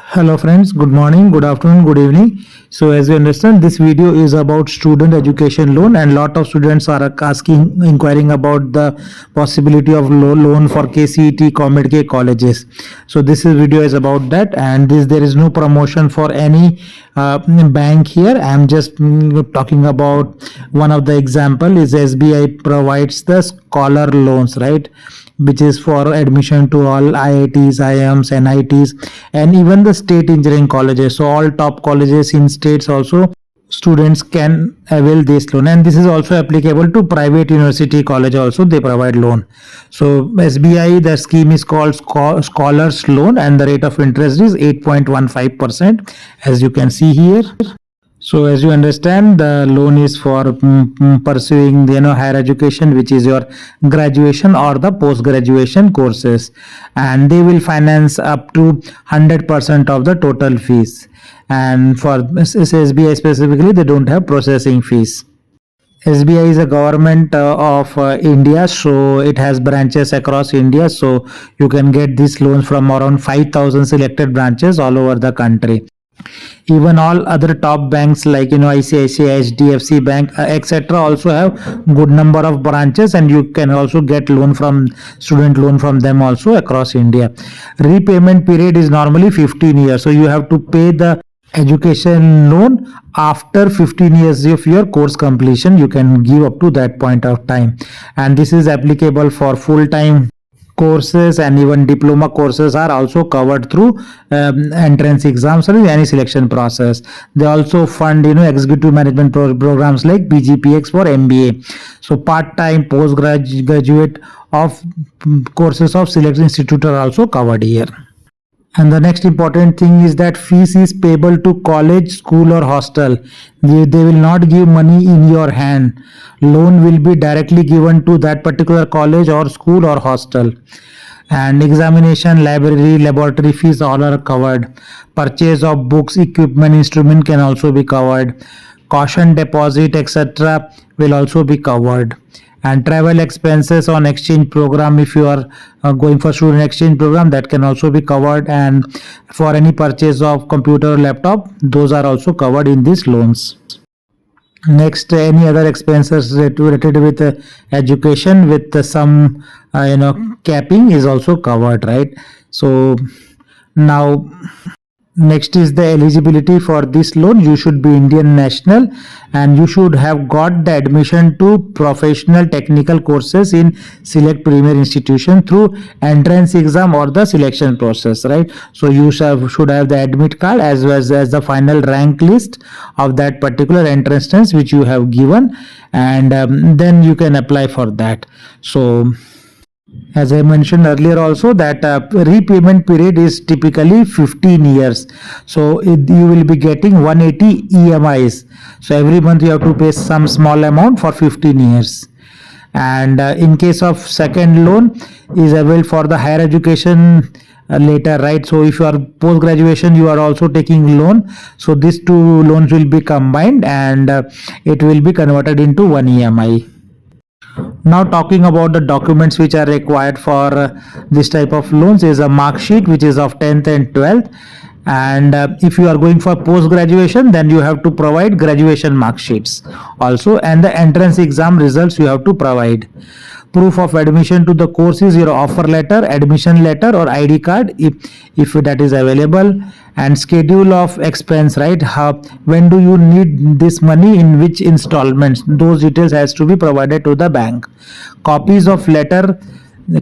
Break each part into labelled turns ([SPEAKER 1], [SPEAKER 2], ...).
[SPEAKER 1] Hello friends, good morning, good afternoon, good evening. So as you understand, this video is about student education loan, and lot of students are inquiring about the possibility of loan for KCET, COMEDK colleges. So this video is about that, and there is no promotion for any bank here. I am just talking about one of the example is SBI provides the scholar loans, right? Which is for admission to all IITs, IIMs, NITs, and even the state engineering colleges. So all top colleges in states also students can avail this loan, and this is also applicable to private university college also. They provide loan. So SBI, the scheme is called scholars loan, and the rate of interest is 8.15%, as you can see here. So as you understand, the loan is for pursuing higher education, which is your graduation or the post graduation courses, and they will finance up to 100% of the total fees. And for SBI specifically, they don't have processing fees. SBI is a government of India, so it has branches across India. So you can get these loans from around 5,000 selected branches all over the country. Even all other top banks like ICICI, HDFC Bank, etc. also have good number of branches, and you can also get student loan from them also across India. Repayment period is normally 15 years, so you have to pay the education loan after 15 years of your course completion. You can give up to that point of time, and this is applicable for full-time courses, and even diploma courses are also covered through entrance exams or any selection process. They also fund executive management programs like PGPX for MBA. So part-time, postgraduate of courses of select institute are also covered here. And the next important thing is that fees is payable to college, school or hostel. They will not give money in your hand. Loan will be directly given to that particular college or school or hostel. And examination, library, laboratory fees all are covered. Purchase of books, equipment, instrument can also be covered. Caution deposit, etc. will also be covered. And travel expenses on exchange program, if you are going for student exchange program, that can also be covered. And for any purchase of computer or laptop, those are also covered in these loans. Next, any other expenses related with education with some capping is also covered, right? So now next is the eligibility for this loan. You should be Indian national, and you should have got the admission to professional technical courses in select premier institution through entrance exam or the selection process, right? So you should have the admit card as well as the final rank list of that particular entrance test which you have given, and then you can apply for that. So as I mentioned earlier also, that repayment period is typically 15 years. So you will be getting 180 EMIs. So every month you have to pay some small amount for 15 years. And in case of second loan is available for the higher education later, right? So if you are post graduation, you are also taking loan. So these two loans will be combined, and it will be converted into one EMI. Now talking about the documents which are required for this type of loans is a mark sheet which is of 10th and 12th, and if you are going for post graduation, then you have to provide graduation mark sheets also, and the entrance exam results you have to provide. Proof of admission to the course is your offer letter, admission letter or ID card if that is available. And schedule of expense, right? When do you need this money, in which installments, those details has to be provided to the bank. Copies of letter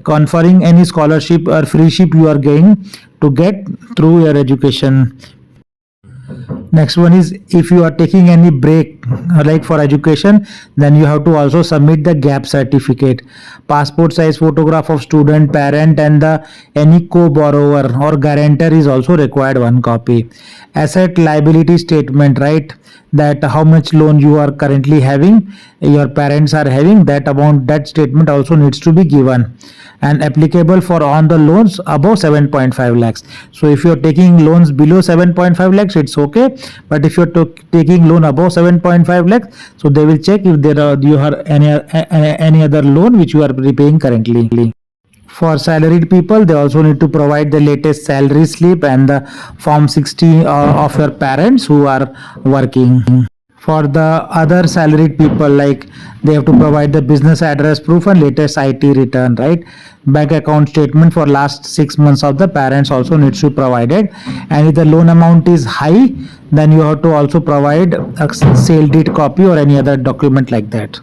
[SPEAKER 1] conferring any scholarship or freeship you are going to get through your education. Next one is, if you are taking any break like for education, then you have to also submit the gap certificate. Passport size photograph of student, parent, and any co-borrower or guarantor is also required, one copy. Asset liability statement, right? That how much loan you are currently having, your parents are having, that amount, that statement also needs to be given. And applicable for on the loans above 7.5 lakhs. So if you are taking loans below 7.5 lakhs, it's okay. But if you are taking loan above 7.5 lakhs, so they will check if you have any other loan which you are repaying currently. For salaried people, they also need to provide the latest salary slip and the Form 60 of your parents who are working. For the other salaried people, like they have to provide the business address proof and latest IT return, right? Bank account statement for last 6 months of the parents also needs to be provided. And if the loan amount is high, then you have to also provide a sale deed copy or any other document like that.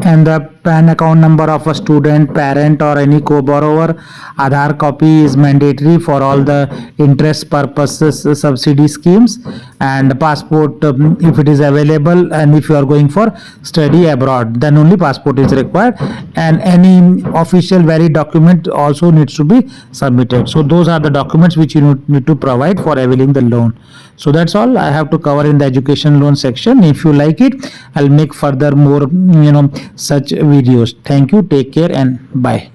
[SPEAKER 1] And the PAN account number of a student, parent, or any co-borrower. Aadhaar copy is mandatory for all the interest purposes subsidy schemes, and passport if it is available, and if you are going for study abroad, then only passport is required, and any official valid document also needs to be submitted. So those are the documents which you need to provide for availing the loan. So that's all I have to cover in the education loan section. If you like it, I'll make further more such videos. Thank you, take care, and bye.